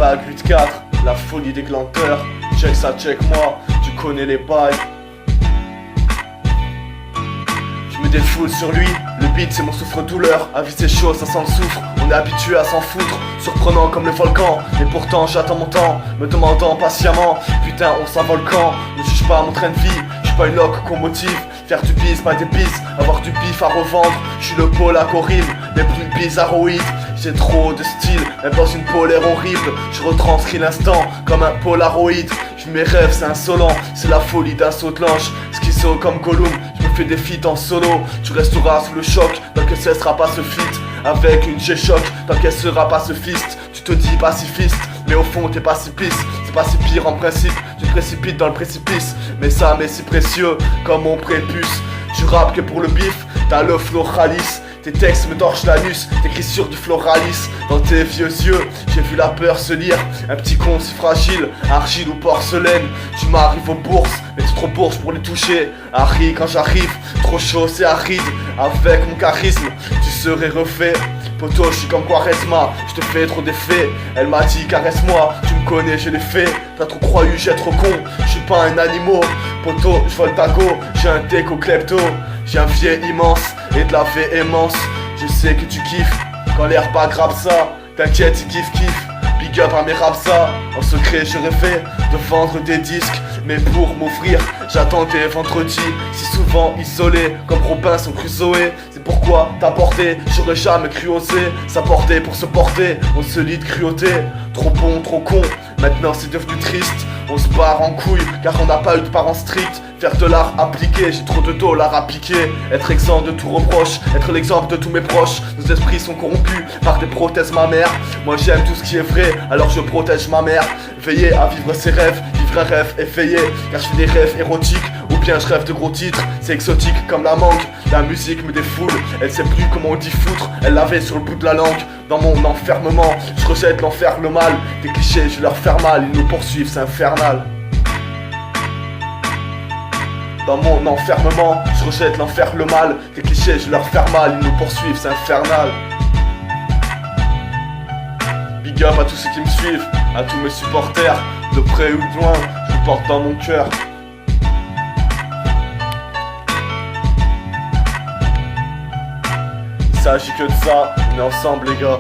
bague 8-4, la folie des glanteurs. Check ça, check moi, tu connais les bails. Je me défoule sur lui, le beat c'est mon souffre-douleur. La vie c'est chaud, ça sent le soufre, on est habitué à s'en foutre. Surprenant comme le volcan, mais pourtant j'attends mon temps, me demandant patiemment, putain on s'envole quand. Ne juge pas mon train de vie, je suis pas une loque qu'on motive. Faire du bis, pas des bis, avoir du bif à revendre. Je suis le polac horrible, les plus bizarroïdes. J'ai trop de style, même dans une polaire horrible. Je retranscris l'instant comme un polaroid. Mes rêves c'est insolent, c'est la folie d'un saut de l'ange. Schizo comme Gollum, je me fais des feats en solo. Tu resteras sous le choc, tant que ce sera pas ce feat. Avec une G-Shock, tant qu'elle sera pas ce fist. Tu te dis pacifiste, mais au fond t'es pacifiste. C'est pas si pire en principe, tu te précipites dans le précipice. Mais ça m'est si précieux, comme mon prépuce. Tu rappes que pour le bif, t'as le flow ralice. Tes textes me torchent l'anus, t'écris sur du floralis. Dans tes vieux yeux, j'ai vu la peur se lire. Un petit con si fragile, argile ou porcelaine. Tu m'arrives aux bourses, mais t'es trop bourge pour les toucher. Harry quand j'arrive, trop chaud c'est aride. Avec mon charisme, tu serais refait. Poto, je suis comme Quaresma, je te fais trop d'effets. Elle m'a dit caresse-moi, tu me connais, je l'ai fait. T'as trop croyu, j'ai trop con, je suis pas un animal. Poto, je vole ta go, j'ai un déco klepto. J'ai un vieil immense et de la véhémence. Je sais que tu kiffes quand l'air pas grave ça. T'inquiète, il kiffe. Big up à mes rapsas. En secret je rêvais de vendre des disques, mais pour m'ouvrir j'attendais vendredi. Si souvent isolé comme Robinson Crusoe. C'est pourquoi t'apporter, j'aurais jamais cru oser. S'apporter pour se porter, on se lit de cruauté. Trop bon, trop con, maintenant c'est devenu triste. On se barre en couille car on n'a pas eu de parents stricts. Faire de l'art appliqué, j'ai trop de dollars à piquer. Être exempt de tout reproche, être l'exemple de tous mes proches. Nos esprits sont corrompus par des prothèses mammaires. Moi j'aime tout ce qui est vrai, alors je protège ma mère. Veiller à vivre ses rêves, vivre un rêve effrayé. Car je fais des rêves érotiques, ou bien je rêve de gros titres. C'est exotique comme la mangue, la musique me défoule. Elle sait plus comment on dit foutre, elle l'avait sur le bout de la langue. Dans mon enfermement, je rejette l'enfer, le mal. Des clichés, je leur faire mal, ils nous poursuivent, c'est infernal. Dans mon enfermement, je rejette l'enfer, le mal. Des clichés, je leur faire mal, ils nous poursuivent, c'est infernal. Big up à tous ceux qui me suivent, à tous mes supporters, de près ou de loin, je vous porte dans mon cœur. Il s'agit que de ça, on est ensemble les gars.